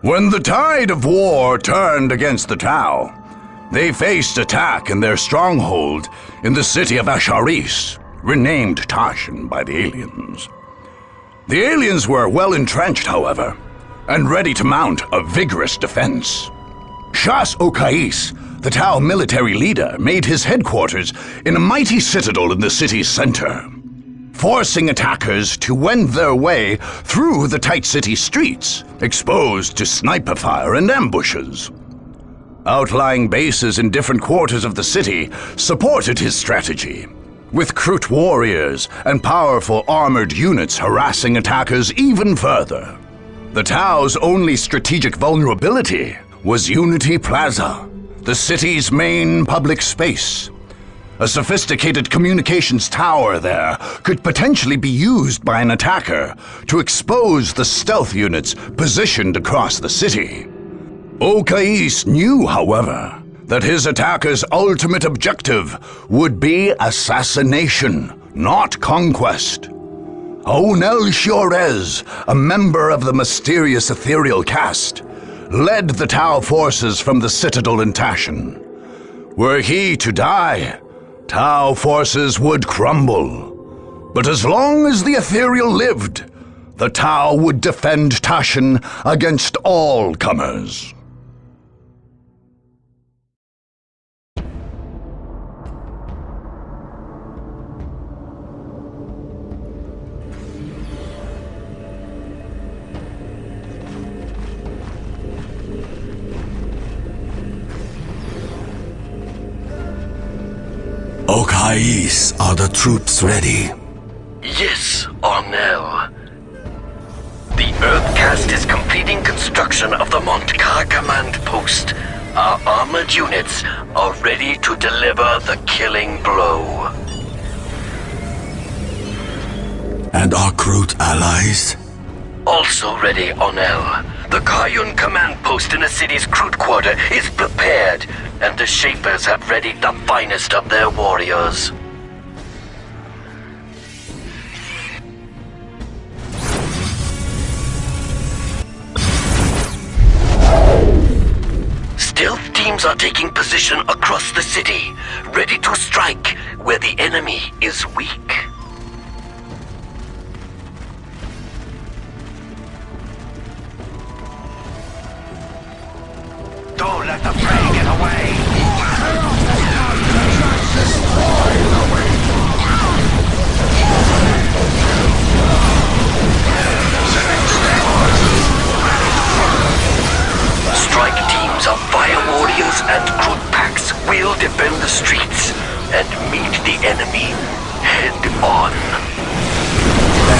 When the tide of war turned against the Tau, they faced attack in their stronghold in the city of Asharis, renamed Tashin by the aliens. The aliens were well entrenched, however, and ready to mount a vigorous defense. Shas Okais, the Tau military leader, made his headquarters in a mighty citadel in the city's center, forcing attackers to wend their way through the tight city streets, exposed to sniper fire and ambushes. Outlying bases in different quarters of the city supported his strategy, with Krut warriors and powerful armored units harassing attackers even further. The Tau's only strategic vulnerability was Unity Plaza, the city's main public space. A sophisticated communications tower there could potentially be used by an attacker to expose the stealth units positioned across the city. Okais knew, however, that his attacker's ultimate objective would be assassination, not conquest. Onel Shiorez, a member of the mysterious ethereal caste, led the Tau forces from the citadel in Tashin. Were he to die, Tau forces would crumble. But as long as the ethereal lived, the Tau would defend Tashin against all comers. Okais, are the troops ready? Yes, Ornell. The Earth Caste is completing construction of the Montkar command post. Our armored units are ready to deliver the killing blow. And our Krut allies? Also ready, Ornell. The Kayun command post in the city's Krut quarter is prepared, and the Shapers have readied the finest of their warriors. Stealth teams are taking position across the city, ready to strike where the enemy is weak. Don't let the prey get away! Strike teams of fire warriors and Krut packs will defend the streets and meet the enemy head-on.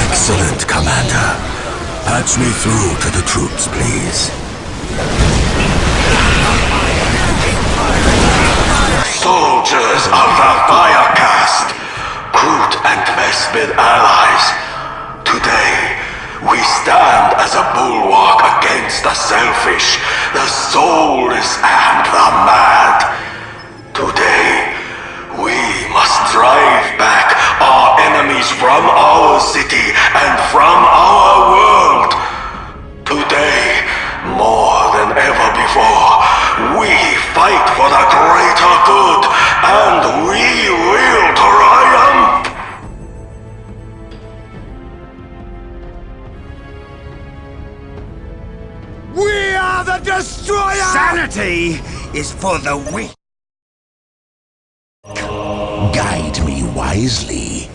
Excellent, Commander. Patch me through to the troops, please. Soldiers of the Fire Caste, Krut and Vespid allies, today we stand as a bulwark against the selfish, the soulless, and the mad. Today we must drive back our enemies from our city and from our world. Today, more than ever before, we fight for the greater good, and we will triumph! We are the Destroyer! Sanity is for the weak. Guide me wisely.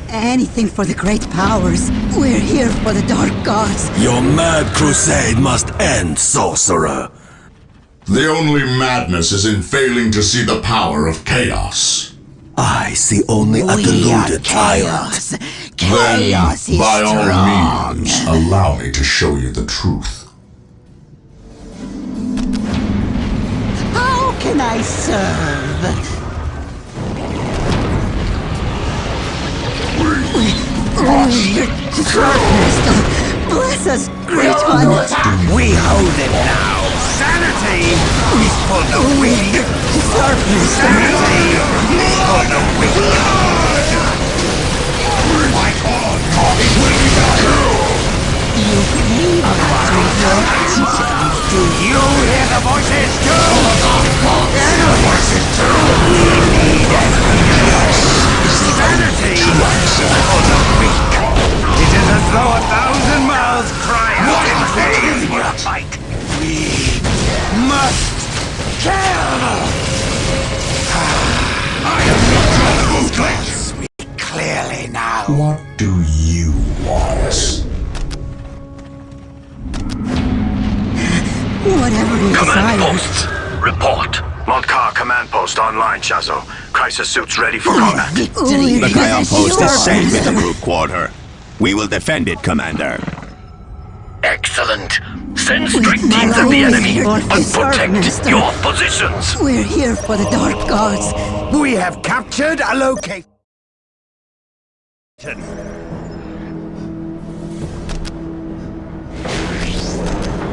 Anything for the great powers. We're here for the dark gods. Your mad crusade must end, sorcerer. The only madness is in failing to see the power of chaos. I see only a deluded chaos. tyrant. Chaos Then, is by strong. all means, allow me to show you the truth. How can I serve? Your darkness. Bless us, great one. We hold it now. Sanity is for the weak. Darkness. Sanity is for the weak. You need us, Do you hear the voices too? The voices too? We need sanity for the weak. It is as though 1,000 mouths cry out in vain for a fight. We must kill. I am not trying to speak clearly now. What do you want? Whatever you Command desire. posts, report. Montcar command post online, Shazo. Crisis suits ready for combat. Victory. The Kion post is safe in the yours. group quarter. We will defend it, Commander. Excellent. Send With straight my teams at the life enemy, for but his protect Master. your positions. We're here for the Dark Gods. We have captured a location.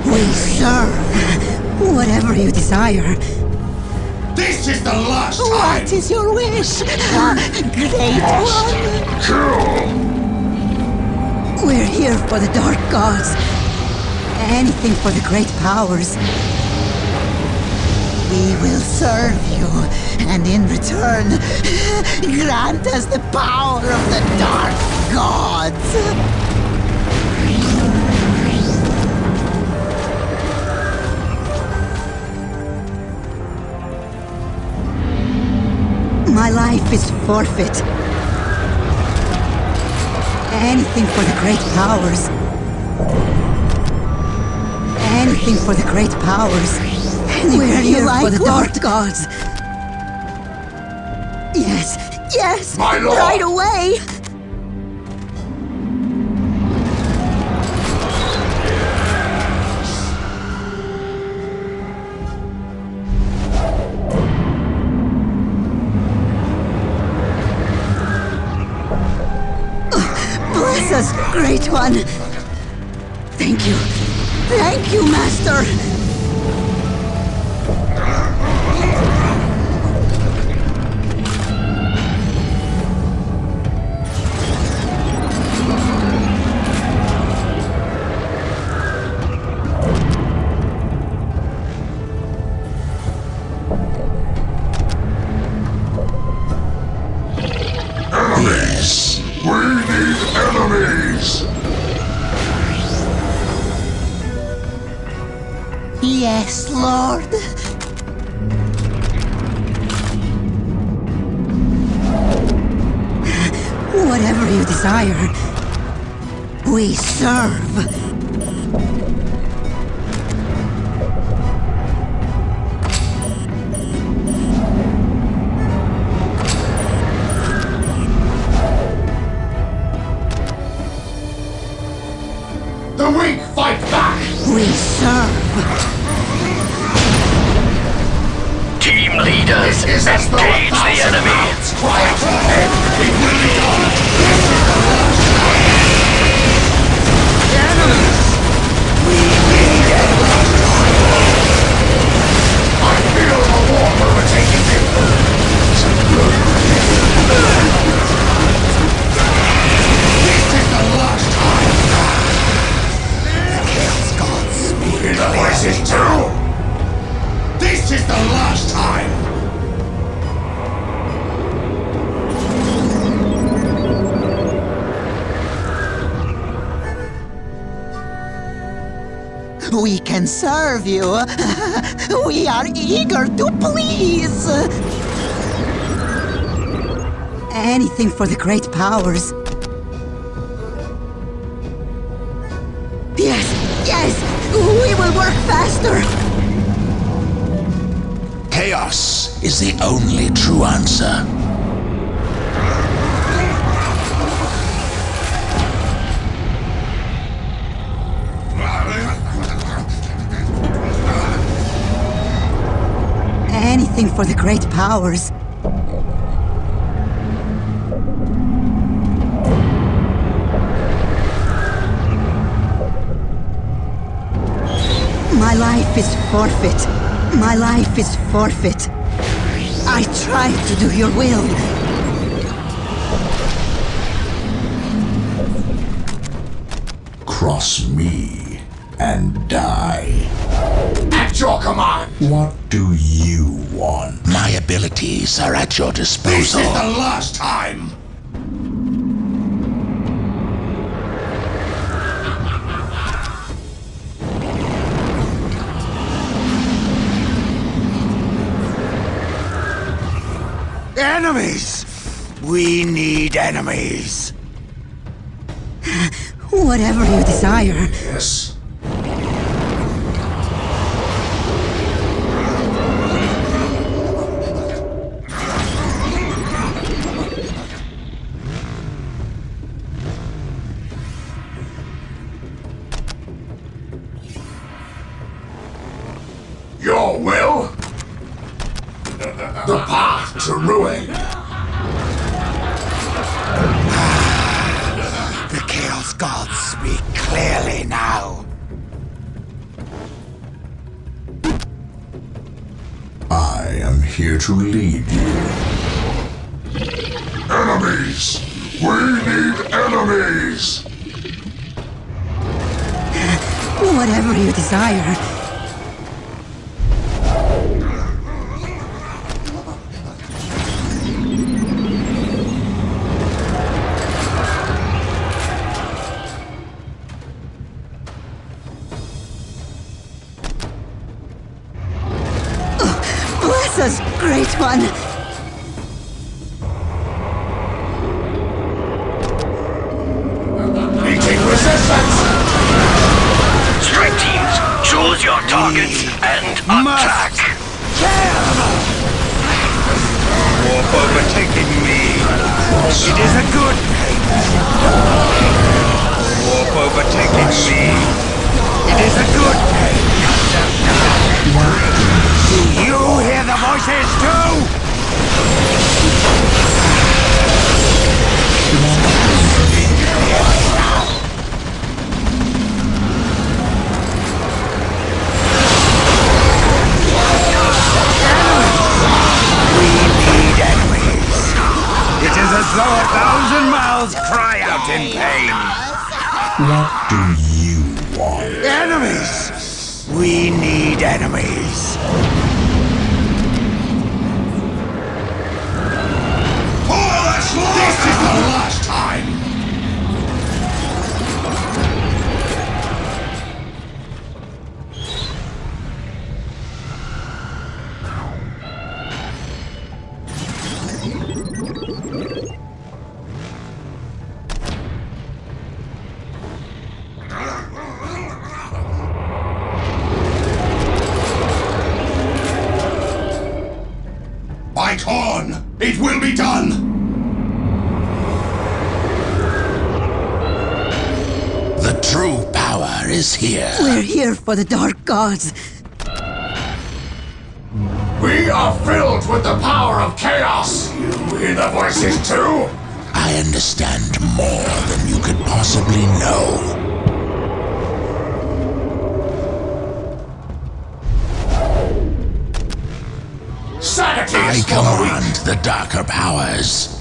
We serve. Whatever you desire. This is the last time! What is your wish? Great one. We're here for the Dark Gods. Anything for the great powers. We will serve you, and in return, grant us the power of the Dark Gods. My life is forfeit. Anything for the great powers. Anything for the great powers. We're here for the Dark Gods. Yes, yes, My lord. right away. Bless us, Great One. Thank you. Thank you, Master. Enemies! We need enemies! Yes, Lord. Whatever you desire, we serve. The weak fight back! We serve. Team leaders, engage the enemy. Quiet ahead! It will be done! I feel the war overtaking me! This is the last time! The Chaos Gods speak in the voices too! This is the last time! We can serve you. We are eager to please. Anything for the great powers. Yes, yes, we will work faster. Chaos is the only true answer. Anything for the great powers. My life is forfeit. My life is forfeit. I try to do your will. Cross me, and die. At your command! What do you want? My abilities are at your disposal. This is the last time! Enemies! We need enemies! Whatever you desire. Yes. Your will? The path to ruin. The Chaos Gods speak clearly now. I am here to lead you. Enemies! We need enemies! Whatever you desire. Bless us, Great One! Meeting resistance! Strike teams, choose your targets and attack. Warp overtaking me. It is a good thing. Warp overtaking me. It is a good thing. Do you hear the voices too? We need enemies. It is as though 1,000 mouths cry out in pain. What do you want? Enemies! We need enemies. This is the last time! Fight on! It will be done! The true power is here. We're here for the Dark Gods. We are filled with the power of chaos! You hear the voices too? I understand more than you could possibly know. Sanity I is for the weak! command the darker powers.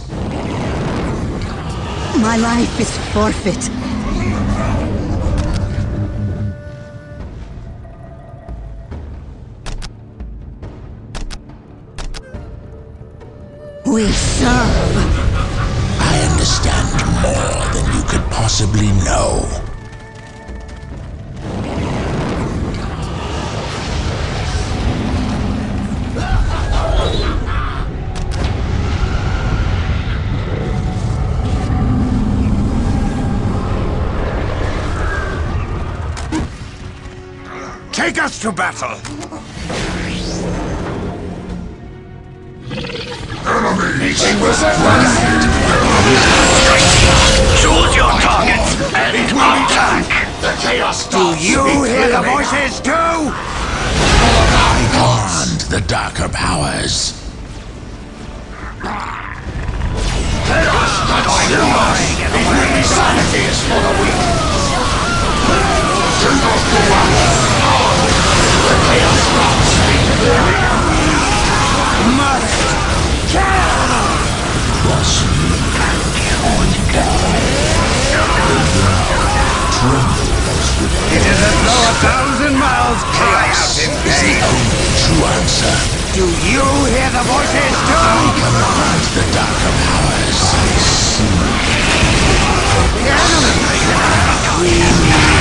My life is forfeit. We serve. I understand more than you could possibly know. Take us to battle. Enemy meeting resistance! Strike teams, choose your targets and It will be done! attack. The chaos Do gods you speak hear the clearly voices too? I command the darker powers. Sanity is for the weak! The chaos gods speak clearly! Must Trust me and die. The world trembles with It is as though 1,000 miles cry out in pain. True answer. Do you hear the voices too? Command the darker powers. The enemy! We need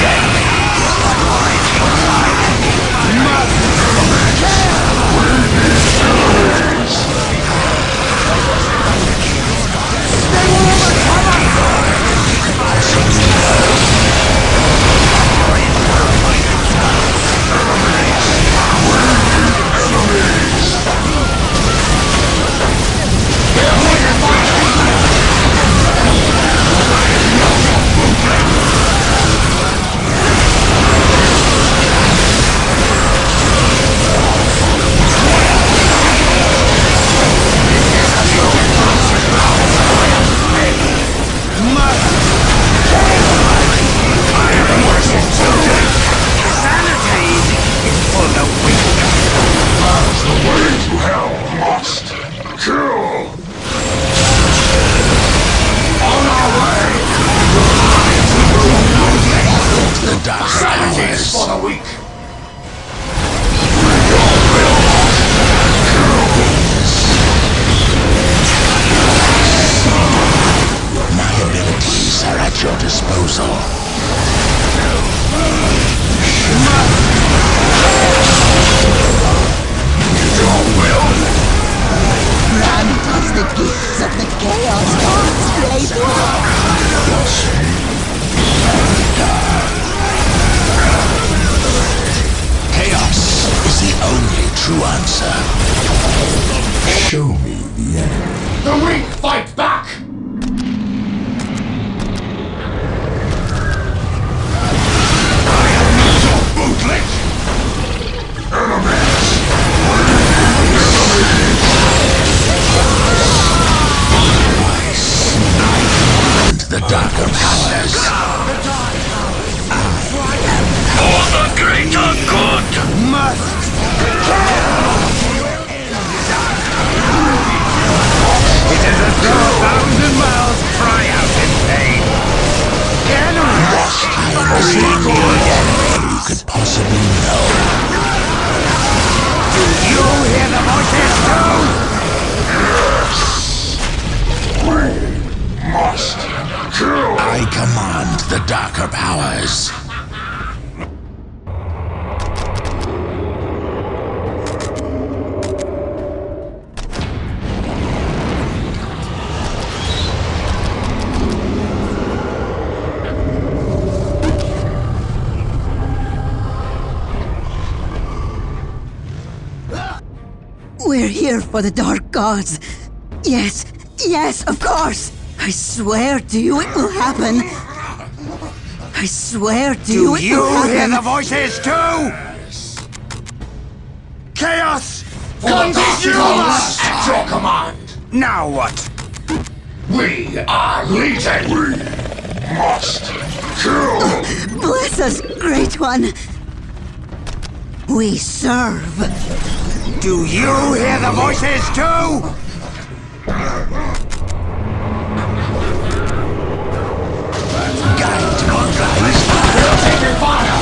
We're here for the Dark Gods. Yes, yes, of course. I swear to you it will happen. I swear to you it will happen. Do you hear the voices too? Chaos! Consume us! At your command! Now what? We are Legion! We must kill! Bless us, Great One. We serve. Do you hear the voices too? Guide me, guys. Taking fire!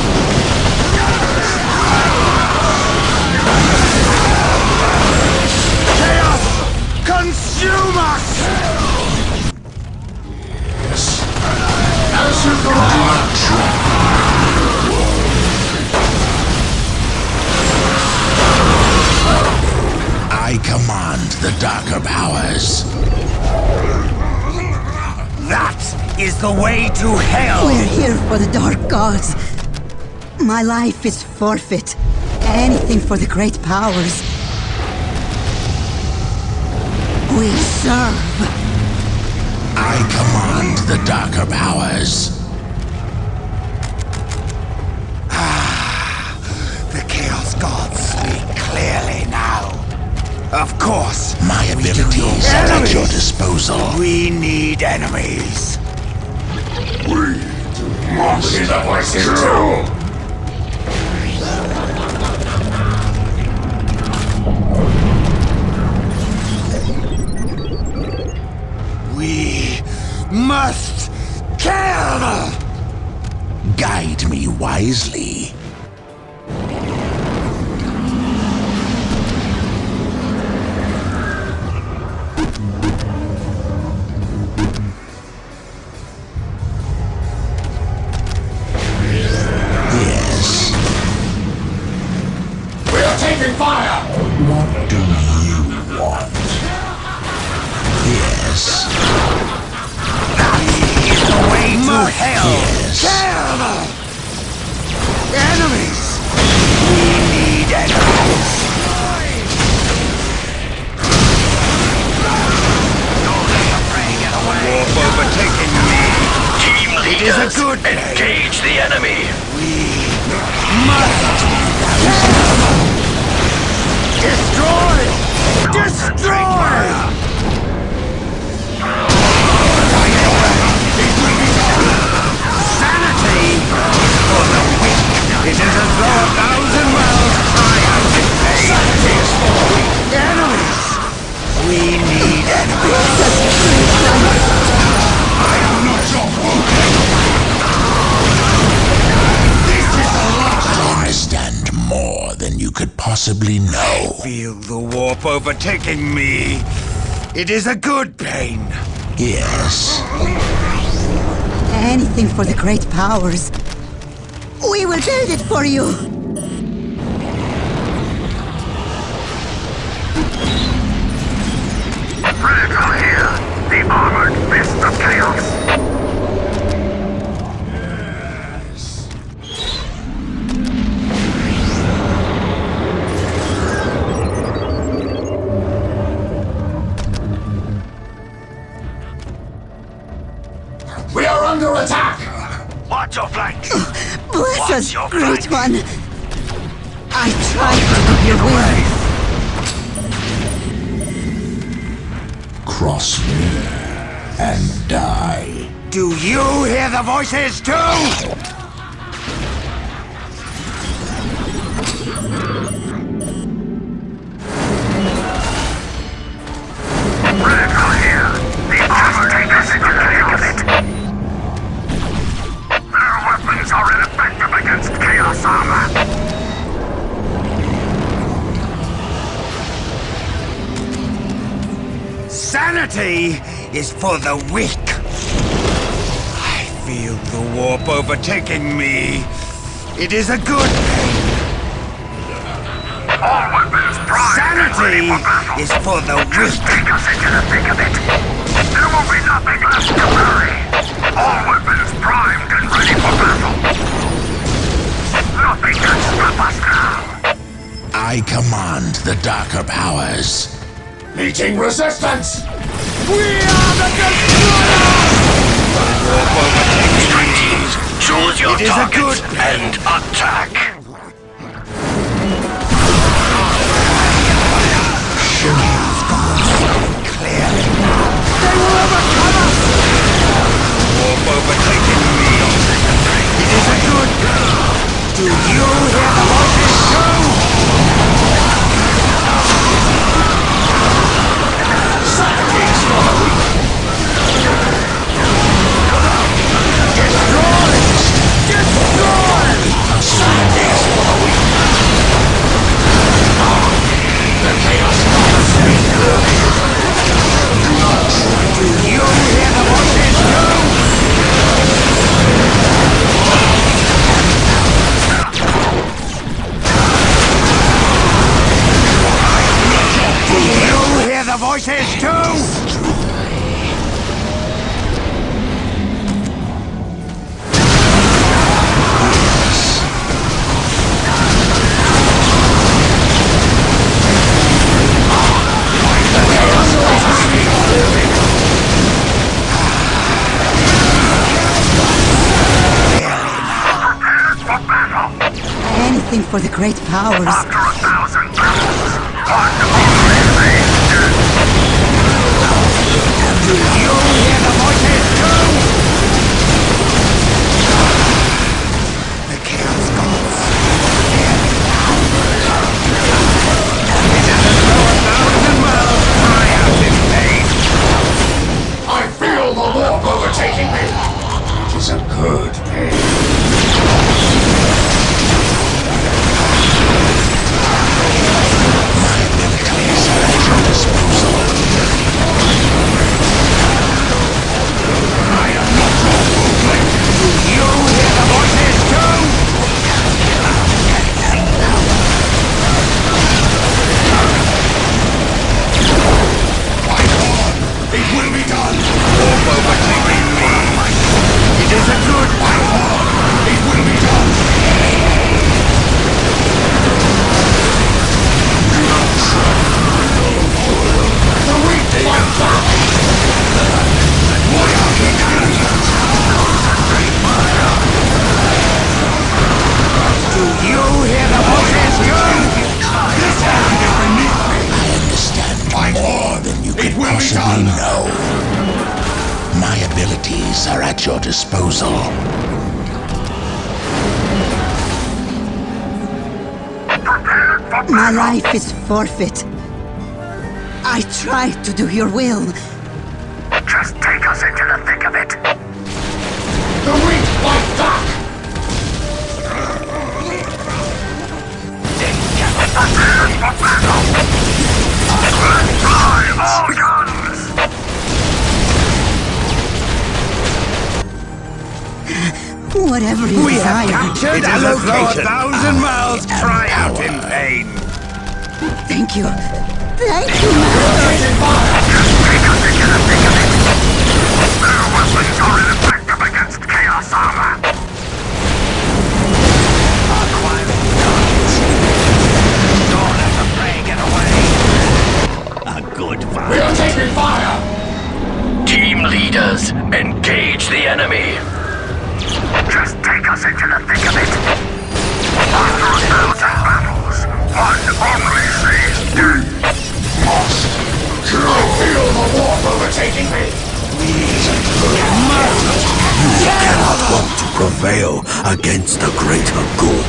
Chaos! Consume us! As you command! I command the darker powers. That is the way to hell! We're here for the Dark Gods. My life is forfeit. Anything for the great powers. We serve. I command the darker powers. The Chaos Gods speak clearly now. Of course. My abilities are at your disposal. We need enemies. We must hear the voices too! We must kill! Guide me wisely. Kill! Enemies! We need enemies! Warp overtaking me! Team It is a leaders, good day. engage the enemy! We must destroy! Destroy! Sanity for the weak! It is as though 1,000 miles cry out in pain! Sanity is for the weak! Enemies! We need enemies! I am not your fool! This is the last I understand more than you could possibly know. Feel the warp overtaking me. It is a good pain. Yes. Anything for the great powers. We will build it for you. Critical here! The armored fist of chaos! We are under attack! Watch your flank! Bless Watch us, your Great flank. One. I tried to do your will. Cross me and die. Do you hear the voices too? Critical here! The armored fist of chaos! Their weapons are ineffective against chaos armor! Sanity is for the weak. I feel the warp overtaking me. It is a good pain. All weapons primed and ready Sanity for battle! is for the Just weak. take us into the thick of it! There will be nothing left to worry! All weapons primed and ready for battle! Nothing can stop us now! I command the darker powers. Meeting resistance! We are the destroyers! Warp overtaking Strike me. teams, choose your It is a targets good and attack! Clearly. They will overcome us! Warp overtaking me. It is a good. Do you hear the voices too? The voices too! Anything for the great powers. After 1,000 battles, one remains. Do you hear the voices too? The Chaos Gods. It is as though 1,000 miles cry out in pain. I feel the warp overtaking me! It is a good pain. I am I know. My abilities are at your disposal. My life is forfeit. I tried to do your will. Just take us into the thick of it. The weak fight back! Try all guns! Whatever you We have desire. captured a location. 1,000 miles cry out in pain. Thank you. Thank you, Master. Take us into the thick of it! Their weapons are ineffective against Chaos Armor! Don't let the prey get away. A good fight. We are taking fire! Team leaders, engage the enemy. Just take us into the thick of it! After 1,000 battles, one only saves dead! Must! I feel the warp overtaking me! You cannot hope to prevail against the greater good.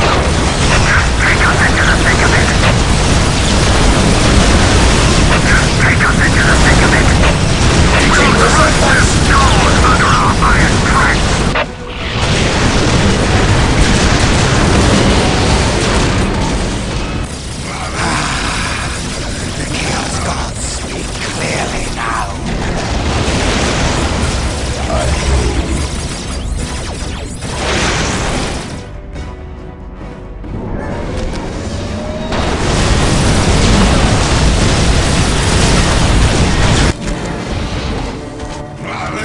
Take us into the thick of it! Just take us into the thick of it! We'll crush their skulls under our iron press! The Chaos Gods speak clearly now.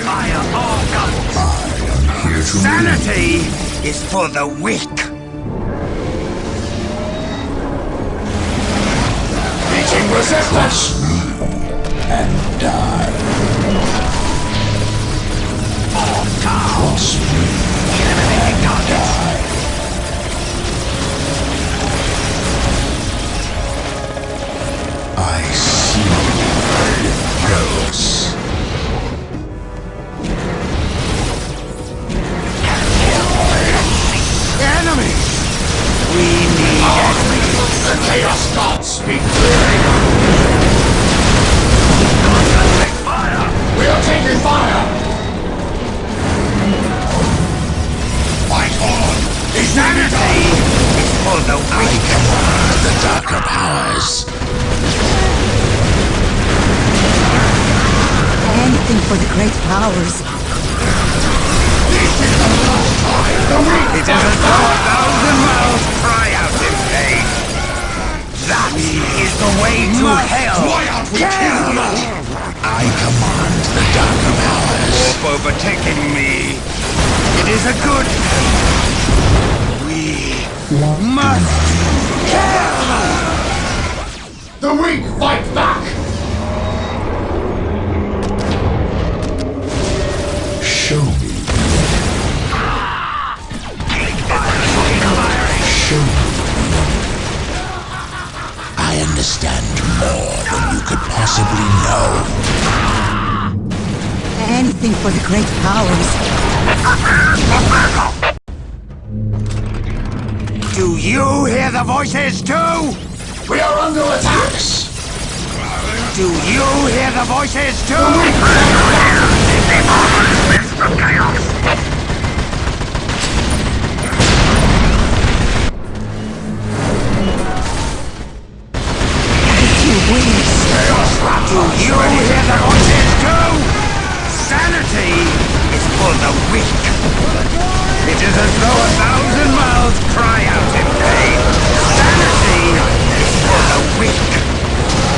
Fire all guns. Here to Sanity is for the weak. Meeting resistance! And die. Cross me and die. I see yours. Enemy! We need enemies. The Chaos Gods speak clearly! We are taking fire! Fight on! Sanity is for the I weak. command the darker powers. Anything for the great powers. This is the last time! The weak It is as though 1,000 miles cry out in pain. That is the way to hell. Why aren't we killed? I command the darker powers. Warp overtaking me. It is a good thing. We must kill. The weak fight back! Show me. Show me. I understand more than you could possibly know. Anything for the great powers. Do you hear the voices too? We are under attack! Do you hear the voices too? Fist of chaos! Do you hear the voices too? Sanity is for the weak. It is as though 1,000 miles cry out in pain. Sanity is for the weak.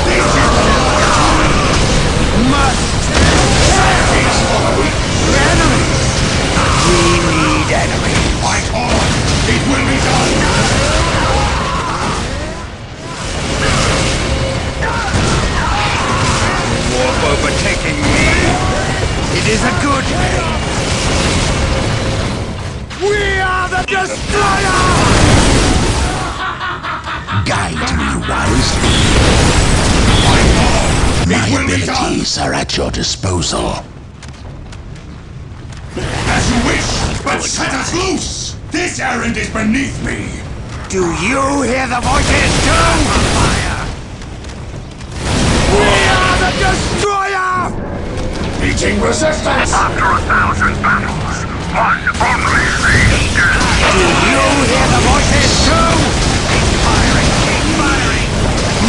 This is the last time. Must. Sanity is for the weak. Enemies. We need enemies. Fight on! It will be done! Warp overtaking me. It is a good thing. We are the Destroyer! Guide me wisely. My abilities are at your disposal. As you wish, but set us loose! This errand is beneath me! Do you hear the voices too? Fire! We are the destroyer! Meeting resistance! After 1,000 battles, one only remains. Do you hear the voices too? Keep firing, keep firing!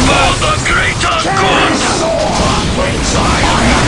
For the greater good! Wings of fire!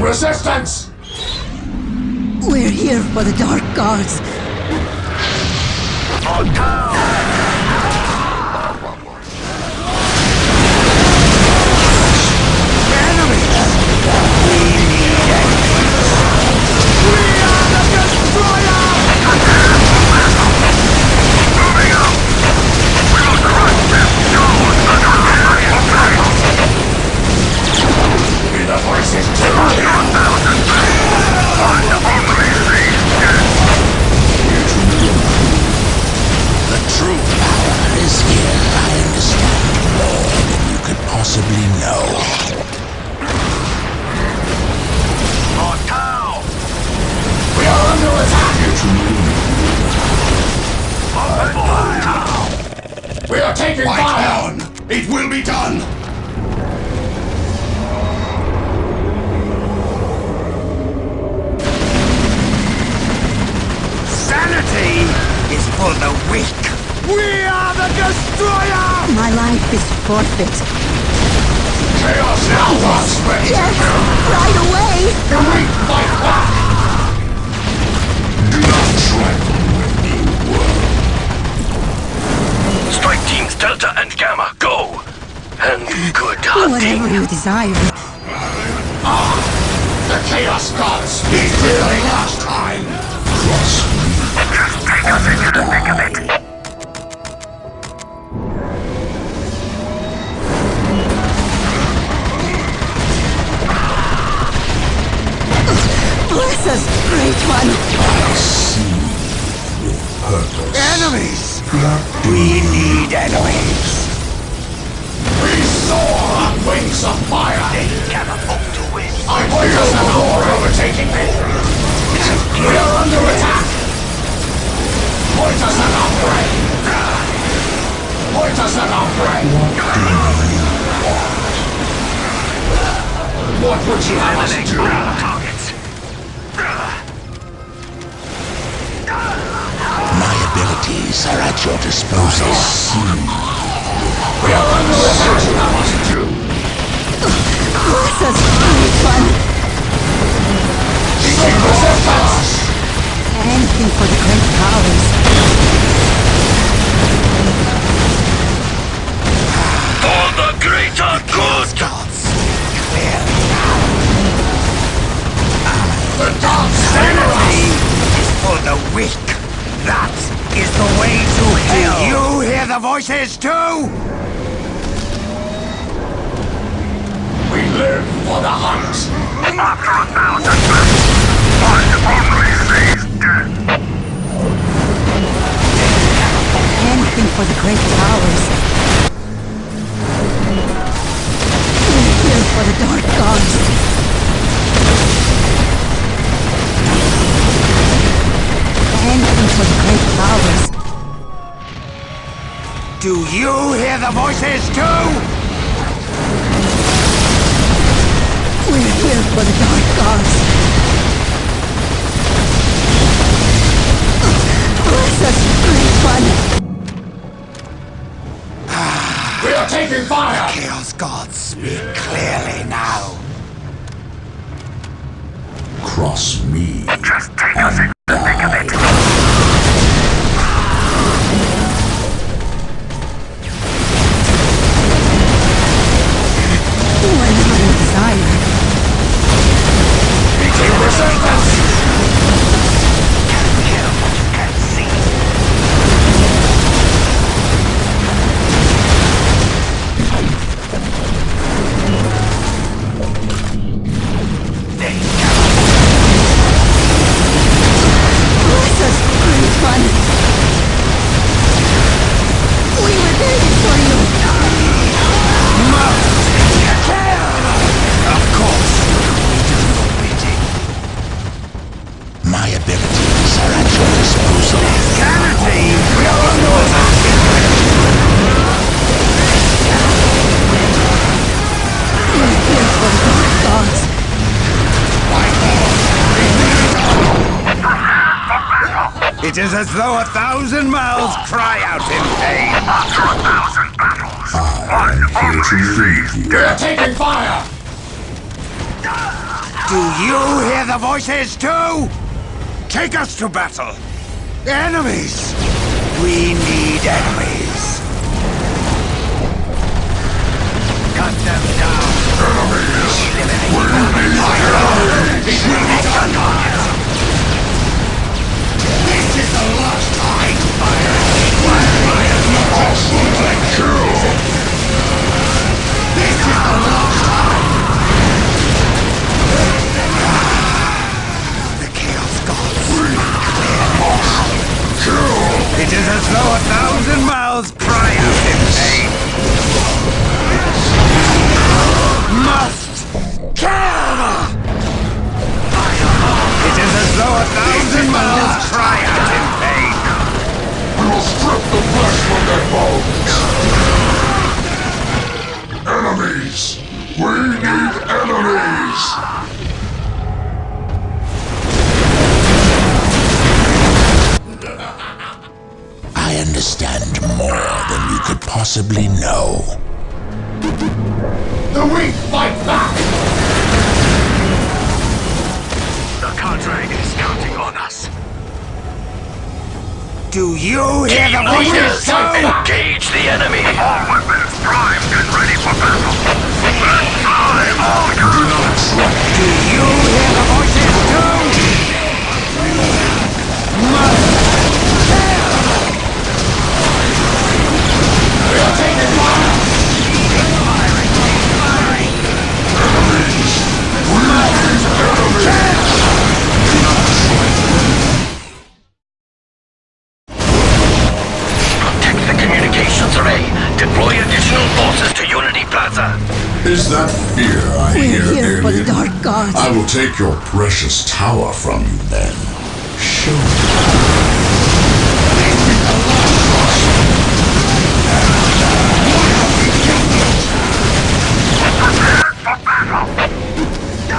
Resistance! We're here for the Dark Gods. We are taking fire! On. It will be done! Sanity is for the weak! We are the destroyer! My life is forfeit. Chaos now wants ready! Yes, right away! The weak fight back! Do not trifle with me, world! Strike teams Delta and Gamma, go! And good hunting. Whatever you desire. The Chaos Gods! He's here the last time! Just take us into the thick of it. Bless us, Great One! I see with purpose. Enemies! We need enemies! We soar on wings of fire! They cannot hope to win. I feel the war overtaking me! We are under attack! Point us at our prey! Point us at our prey! What would you have us do? Targets. My abilities are at your disposal. We are under attack! What would you have us do? Bless us, Great One! Seeking resistance! Anything for the great powers. For the greater good! The dark Sanity is for the weak! That is the way to hell! Do you hear the voices too? live for the hunt. After 1,000 battles, one only sees death. Anything for the great powers. We're here for the dark gods. Anything for the great powers. Do you hear the voices too? We're here for the dark gods. Bless us, great one. We are taking fire! Chaos gods speak clearly now. Cross me. Just take us in the thick of it. Whenever you desire. Meeting resistance! Bless us, great one. We were waiting for you. Of course, we do your bidding. My abilities are at your disposal. Sanity! We are under attack! We're here for the dark gods. It is as though 1,000 mouths cry out in pain. After 1,000 battles, I am here to lead you. We are taking fire! Do you hear the voices too? Take us to battle. Enemies! We need enemies. Cut them down. This is the last time! This is the last time! The Chaos Gods. It is as though 1,000 mouths cry out in pain. Must kill! It is as though 1,000 mouths cry out in pain. We will strip the flesh from their bones! Enemies! We need enemies! I understand more than you could possibly know. The weak fight back! the cadre is counting on us. Do you hear the voices too? Engage the enemy. All weapons primed and ready for battle. Let's time all units. Do you hear the voices too? Must kill! We are taking fire! Protect the communications array. Deploy additional forces to Unity Plaza. Is that fear I hear, We're here for the alien? dark gods. I will take your precious tower from you then. Show me. For battle.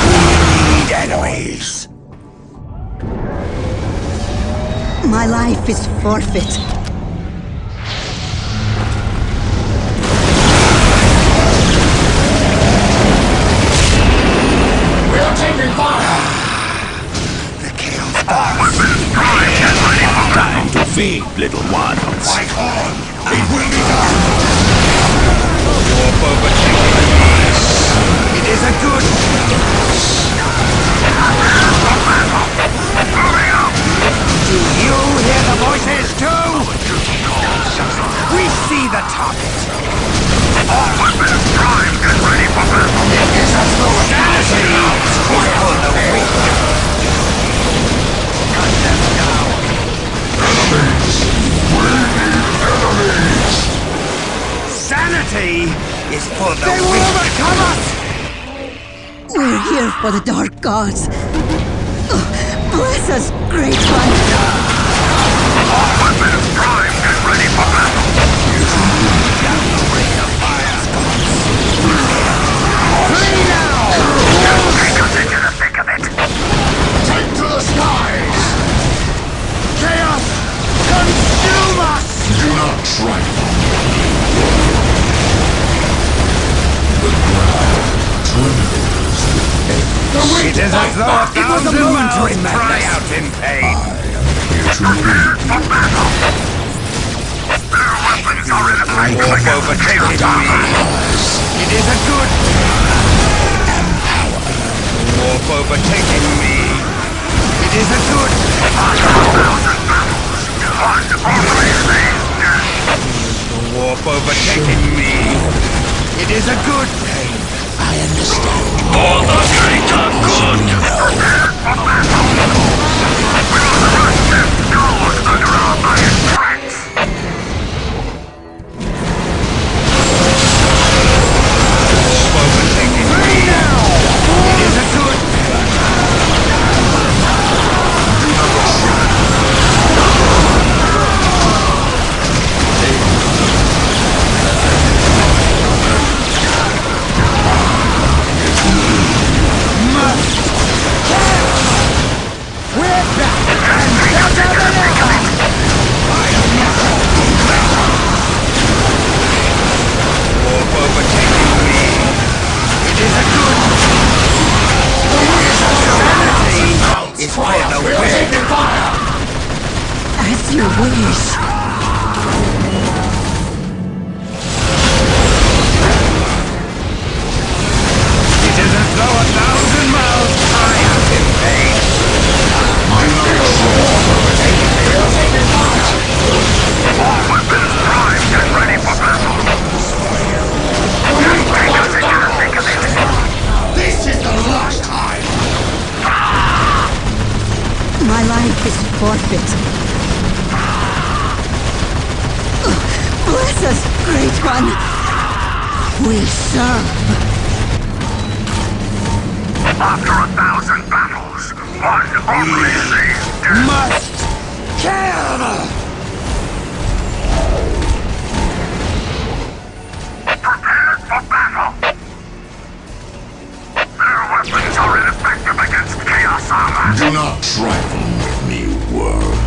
Need enemies. My life is forfeit. We are taking fire! The Chaos Gods. Time to feed, little ones. Fight on! It will be done! It is a good. Do you hear the voices They will overcome us! We're here for the Dark Gods. Bless us, Great One. All weapons primed and ready for battle. Down the ring of fire! Flee now! Take us into the thick of it. Take to the skies! Chaos! Consume us! Do not trifle. The ground trembles with every It is as though a thousand mouths cry out in pain. here to lead you. I have overtaken me. It is a good warp overtaking me. It is a good the warp overtaking me. It is a good I understand. For the greater good. Under our iron sights. overtaking me. It is a good As you wish. It is as though 1,000 miles high out in pain. All weapons primed and ready for battle. Take us into the thick of it. This is the last time! My life is forfeit. Bless us, Great One. We serve. After 1,000 battles, one only saves death. Must kill! Prepared for battle. Their weapons are ineffective against Chaos Armor. Do not trifle with me, worm.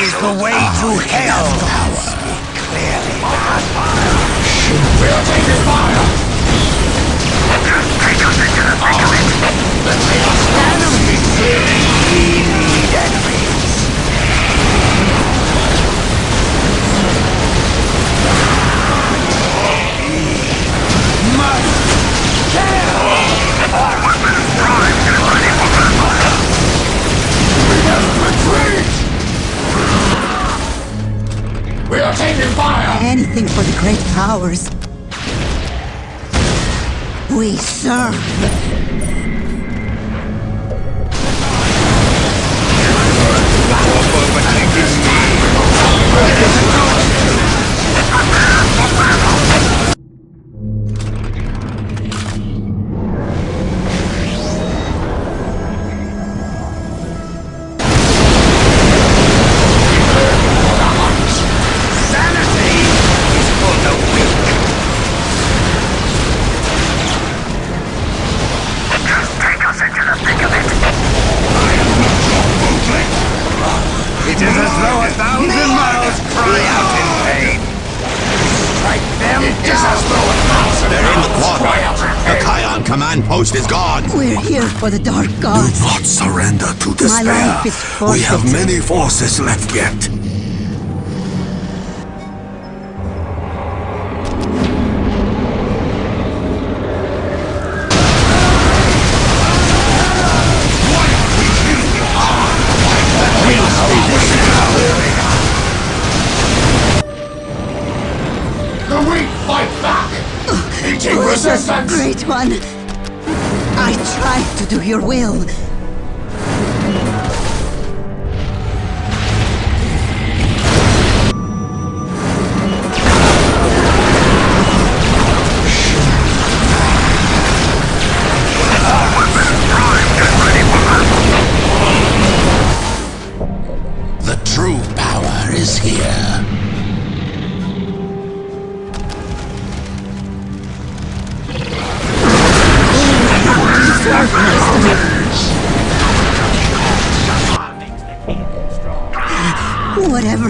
Is the way to hell. Clearly. We are taking fire! Just take us into the thick of it. The chaos Enemies! We need enemies. Must kill! All weapons primed and ready for battle. We must retreat! We are taking fire! Anything for the great powers. We serve. Just take us into the thick of it. It is as though 1,000 miles cry out in pain. Strike them down. They're in the quarter. The Kion command post is gone. We're here for the Dark Do Gods. not surrender to My despair. life is We have forfeit. many forces left yet. The weak fight back! Meeting Bless us, resistance! Great One. I try to do your will.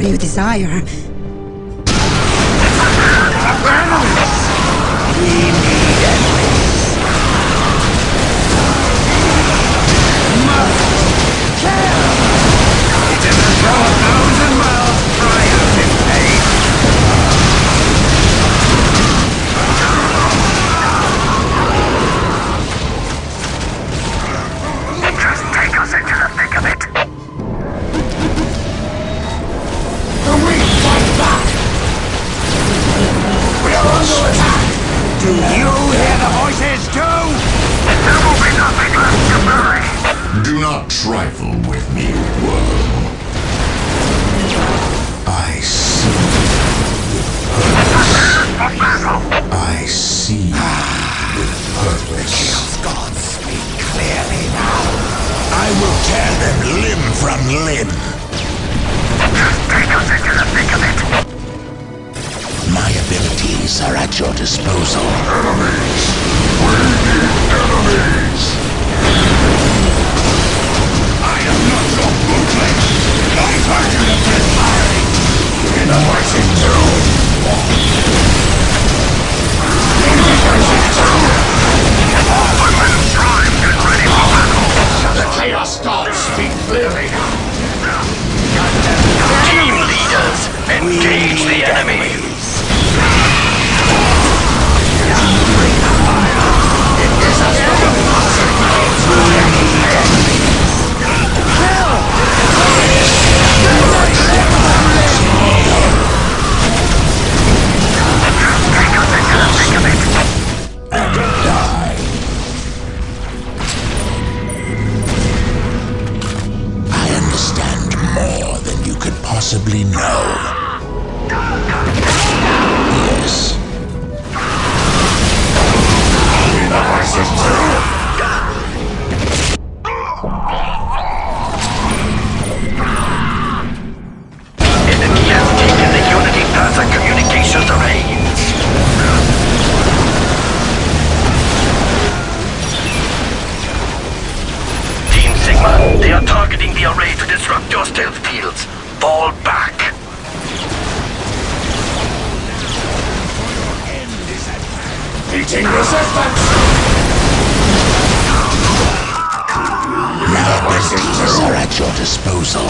you desire. Do you hear the voices too? Do not trifle with me, worm. I see with purpose. I see with purpose. Gods speak clearly now. I will tear them limb from limb. Take us into the thick of it. My abilities are at your disposal. Enemies! We need enemies! I am not your bootleg. I heard you to get married. In the rising The Chaos Gods speak clearly now. Team leaders, engage the enemy. I understand more than you could possibly know. Yes. Enemy has taken the Unity Plaza communications arrays. Team Sigma, they are targeting the array to disrupt your stealth fields. Fall back. Meeting resistance! My abilities are at your disposal.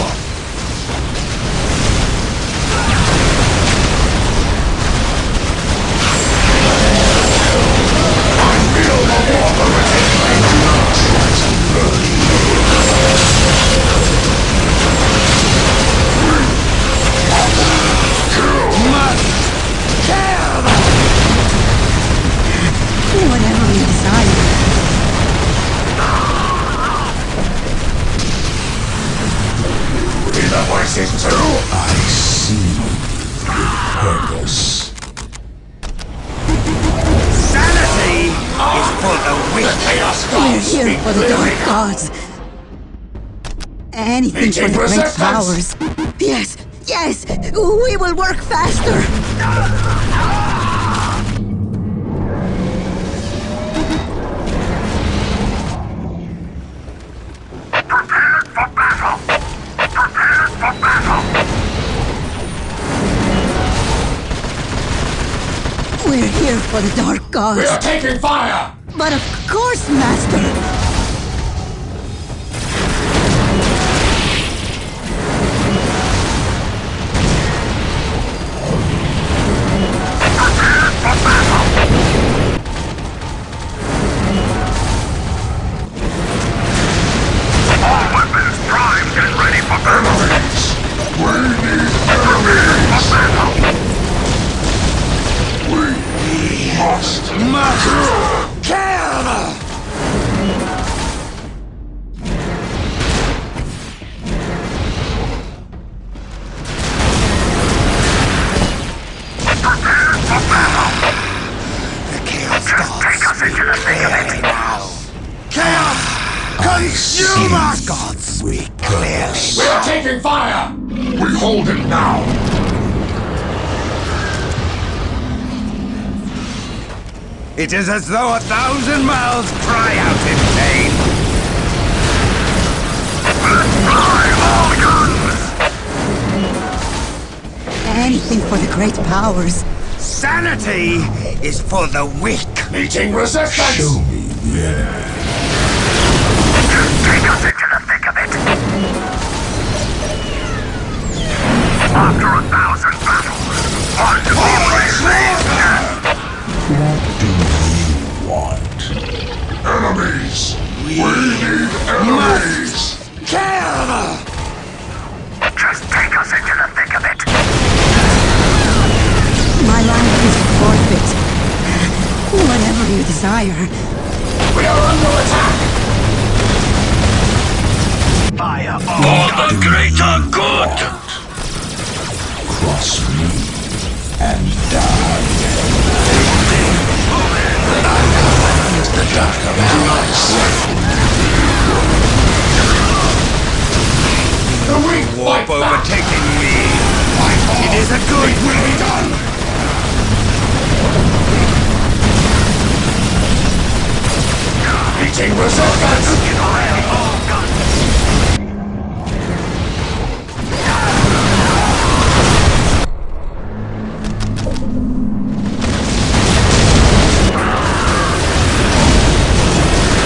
Whatever you desire. Hear the voices too? I see with purpose. Sanity is for the weak. Chaos We're Gods here speak for the clearly Dark now. Gods. Anything for Meeting the great resistance. powers. Yes, yes, we will work faster. We're here for the Dark We Gods. are taking fire! But of course, Master. Humans, gods, we clearly. We are taking fire! We hold him now! It is as though 1,000 mouths cry out in pain. Anything for the great powers. Sanity is for the weak. Meeting resistance! Show me the enemy. Take us into the thick of it. After 1,000 battles, one to be What do you want? Enemies! We need enemies! Kill! Just take us into the thick of it. My life is forfeit. Whatever you desire. We are under attack! Fire for the greater good! Cross me and die. The darker powers. The weak Warp fight back! overtaking me. It is a good It will be done! Meeting resistance!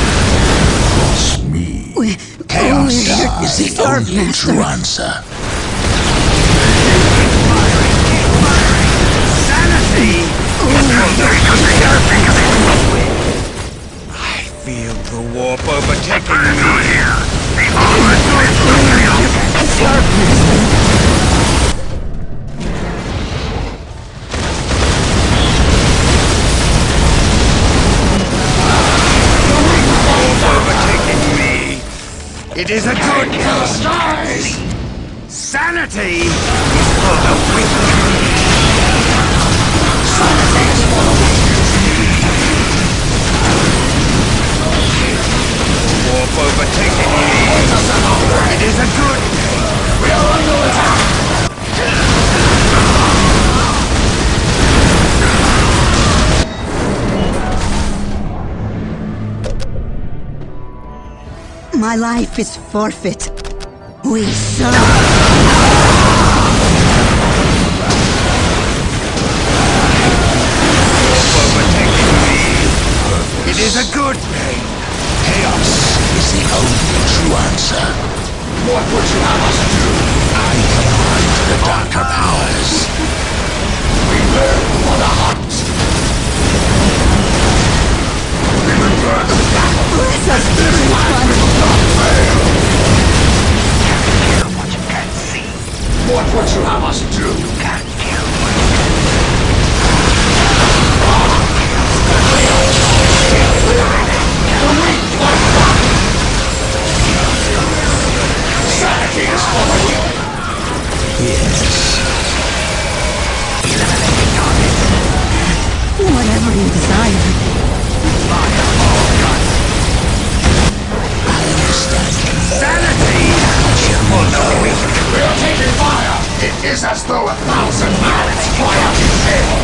Cross me. Chaos is the only true answer. sanity. I feel the warp overtaking me. Overtaking me. It is a good Skies! sanity is for the weak. Warp overtaking me. It is a good We are under attack! My life is forfeit. We serve. overtaking me. It is a good thing. Chaos is the only true answer. What would you have us do? I command the darker powers. We live for the hunt! We return to battle! Bless us, Spirit One. Kill what you can't see. What would you have us do? Can't kill what you can't Sanity is for the weak! Whatever you desire. Sanity is for the weak. We are taking fire! It is as though 1,000 mouths fly out in hell!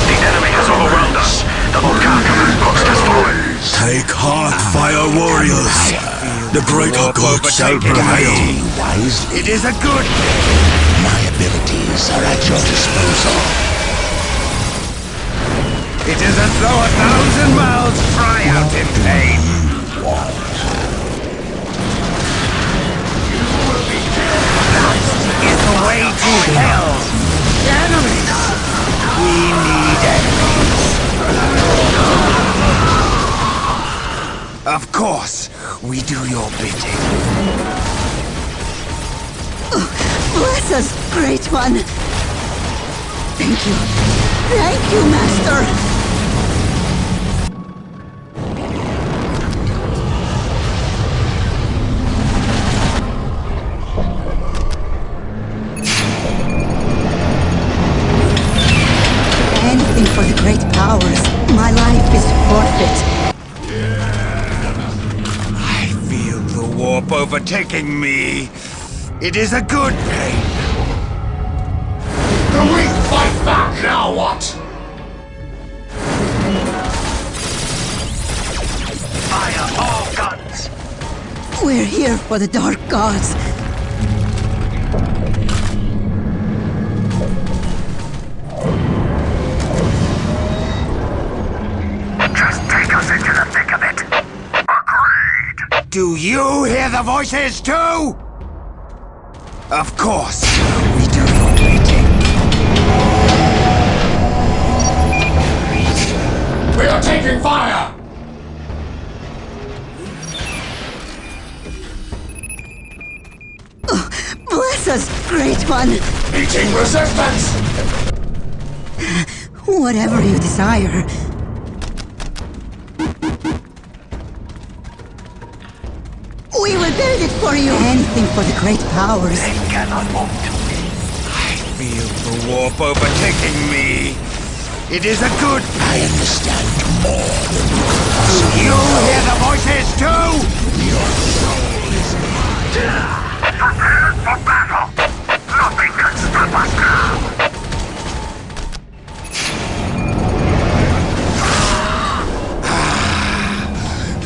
The enemy has overwhelmed us. The Volcan command post has fallen. Take heart, fire warriors. The greater good shall prevail. Wisely, It is a good my abilities are at your disposal. It is as though 1,000 mouths cry out in pain. Is the way to hell. Enemies. We need enemies. Of course, we do your bidding. Bless us, Great One. Thank you. Thank you, Master. Anything for the great powers. My life is forfeit. I feel the warp overtaking me. It is a good pain. The weak fight back! Now what? Fire all guns. We're here for the Dark Gods. Do you hear the voices too? Of course, we do your bidding. We are taking fire! Bless us, Great One! Meeting resistance! Whatever you desire. We will build it for you. Anything for the great powers. They cannot move to me. I feel the warp overtaking me. It is a good... I understand more than you can Do possibly you know. hear the voices too? Your soul is Prepare for battle. Nothing can stop us now.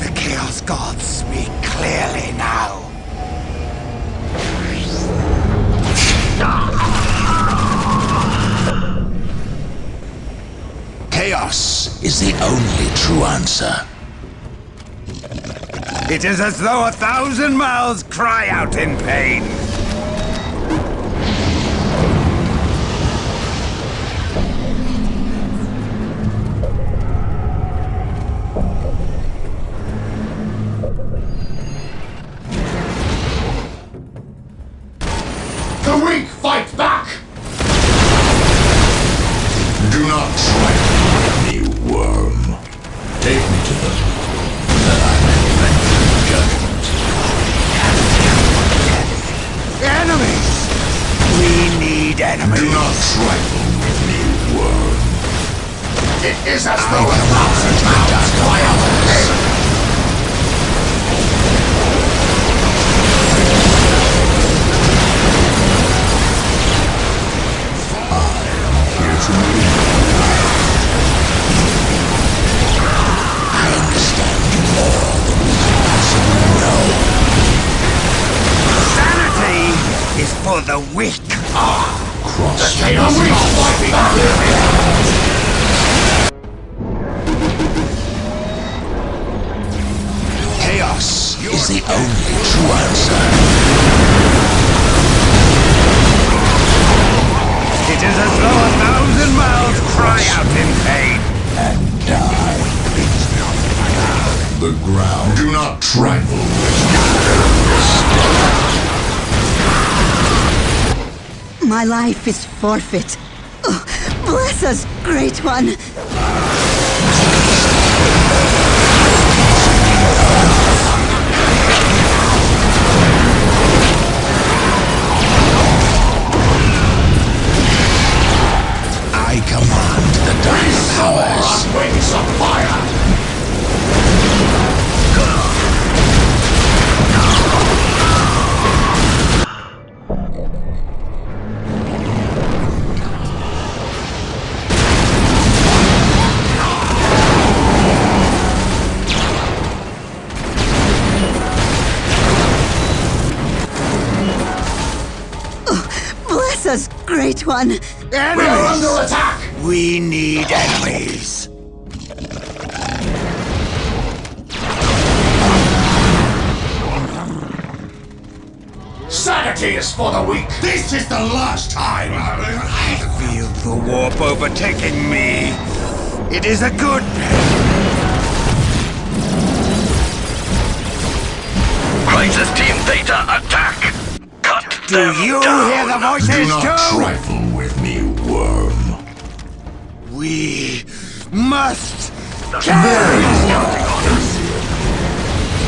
The Chaos Gods speak clearly now. chaos is the only true answer. It is as though 1,000 mouths cry out in pain. The weak fight back! Do not try me, worm. Take me to them, that I may render judgment. Enemies! We need enemies. Do not trifle with me, worm. It is as though 1,000 mouths cry out in pain! Here to meet I understand more than we can possibly know. Sanity is for the weak. cross. The weak fight back! Chaos is the only true answer. It is as though 1,000 mouths cry out in pain. And die. The ground. Do not trifle with My life is forfeit. Oh, bless us, Great One. I command the dark powers. On wings of fire! Bless us, Great One. We are under attack! We need enemies. Sanity is for the weak! This is the last time! I feel the warp overtaking me. It is a good Crisis Team Theta, attack! Cut Do them you down. hear the voices Do not too? trifle with me, worm. We must Very well.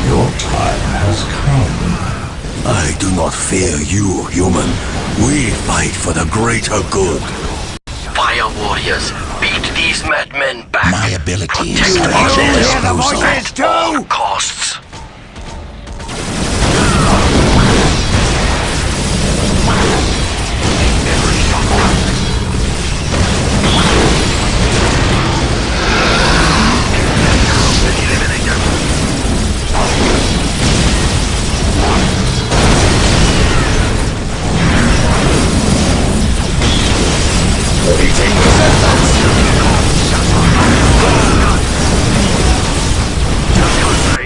Your time has come. I do not fear you, human. We fight for the greater good. Fire warriors, beat these madmen back. My abilities Protect are our at your hear the disposal. voices at all too? costs.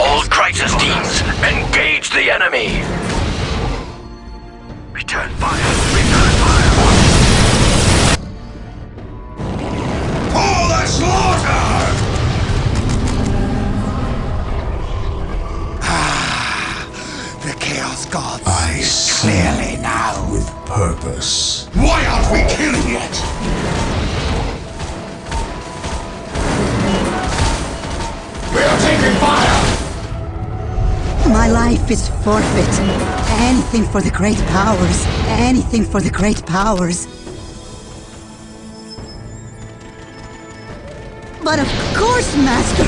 All crisis enemy! Return fire! For the slaughter! The Chaos Gods see clearly now. With purpose. Why aren't we killing it? We are taking fire! My life is forfeit. Anything for the great powers. Anything for the great powers. But of course, Master!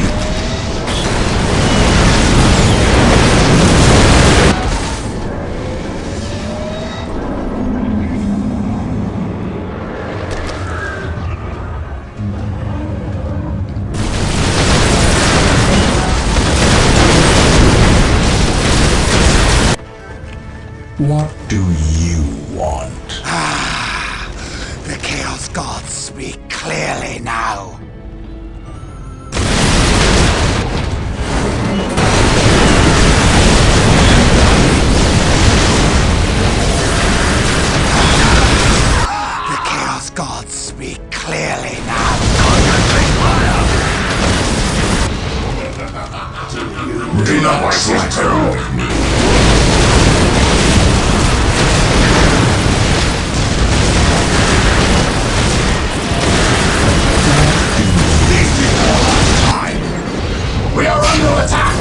What do you want? The Chaos Gods speak clearly now. The Chaos Gods speak clearly now. Do not frighten with me. We are under attack!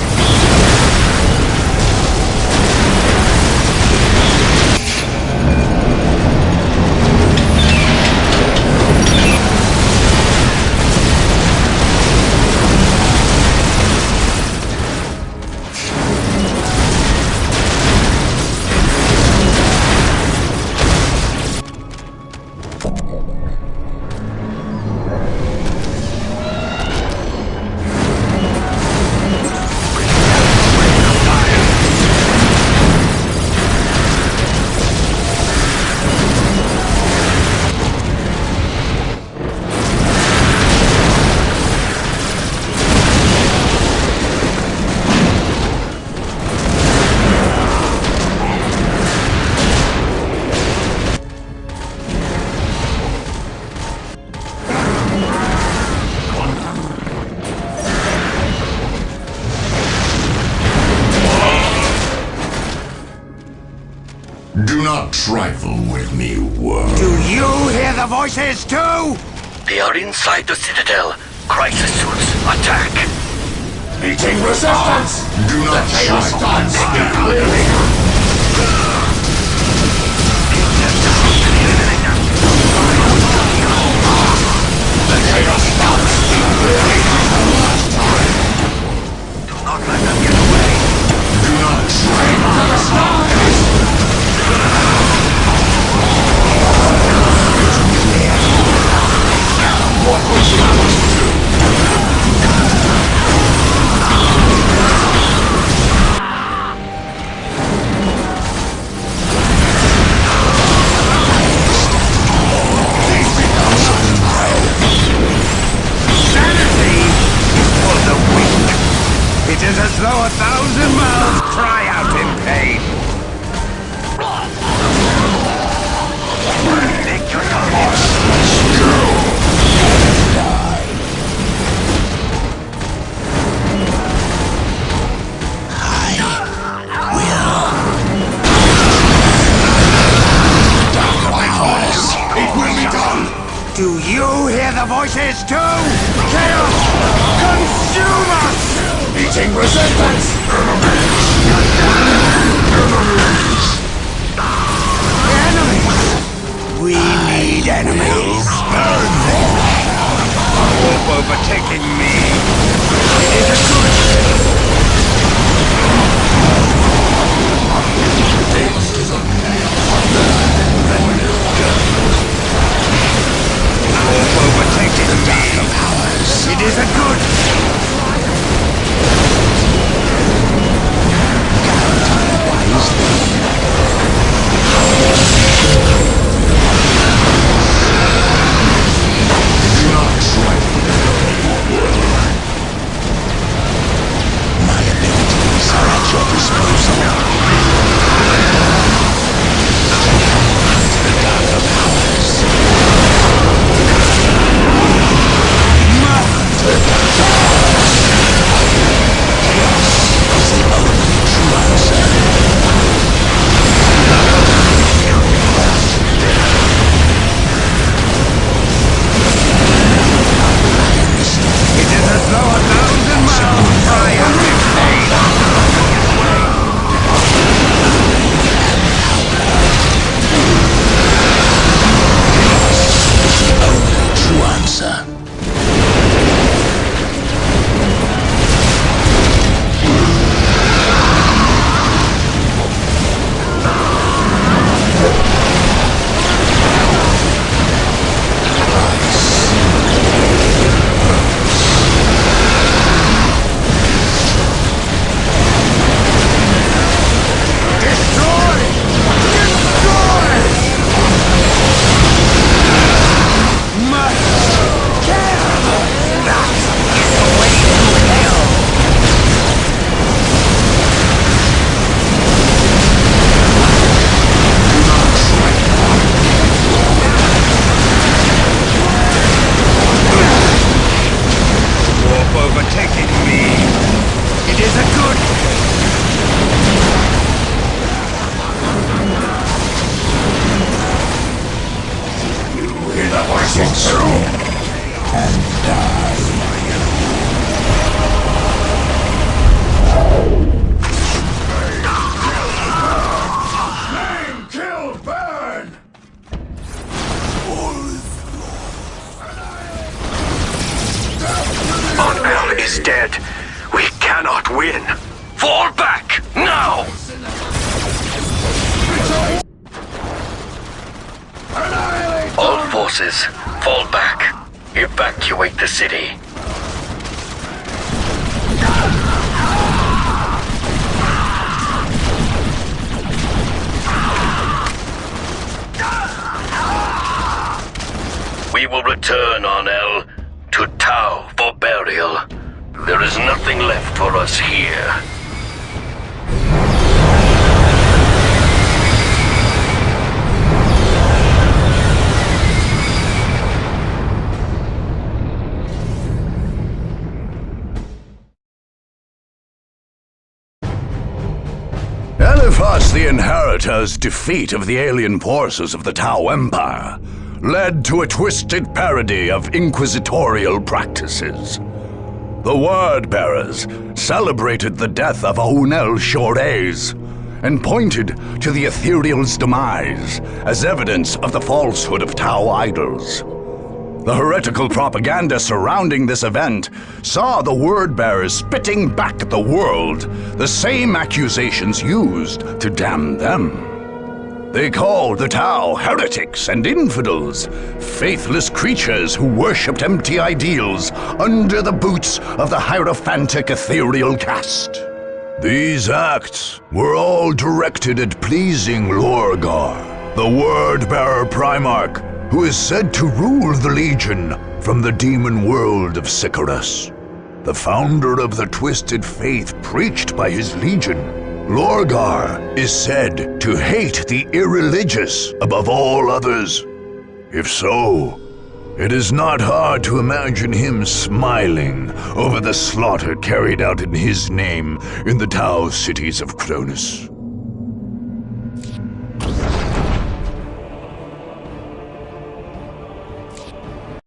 Do not trifle with me, worm. Do you hear the voices too? They are inside the Citadel. Crisis suits, attack! Meeting resistance! Do not Chaos trifle Gods with speak me. clearly! The Chaos Gods speak clearly! Do not let them get away! Do not trifle. To the skies! What would you have us do? Sanity is for the weak. It is as though 1,000 mouths cry out in pain. Take your time. It will be done! Do you hear the voices too? Chaos! Consume us! Meeting resistance! Enemies! We need enemies! Burn them! Warp overtaking me. It is a good. Warp overtaking me. It is a good. Do not trifle. My abilities are at your disposal. sleep and die. Kill, burn! Onel is dead. We cannot win. Fall back, now! All forces, fall back. Evacuate the city. We will return, Onel, to Tau for burial. There is nothing left for us here. Eliphas the Inheritor's defeat of the alien forces of the Tau Empire led to a twisted parody of inquisitorial practices. The Word-Bearers celebrated the death of Onel Shorez and pointed to the Ethereal's demise as evidence of the falsehood of Tau idols. The heretical propaganda surrounding this event saw the Word-Bearers spitting back at the world the same accusations used to damn them. They called the Tau heretics and infidels, faithless creatures who worshipped empty ideals under the boots of the Hierophantic Ethereal caste. These acts were all directed at pleasing Lorgar, the Word-Bearer Primarch, who is said to rule the Legion from the demon world of Sycharis. The founder of the twisted faith preached by his Legion, Lorgar is said to hate the irreligious above all others. If so, it is not hard to imagine him smiling over the slaughter carried out in his name in the Tau cities of Cronus.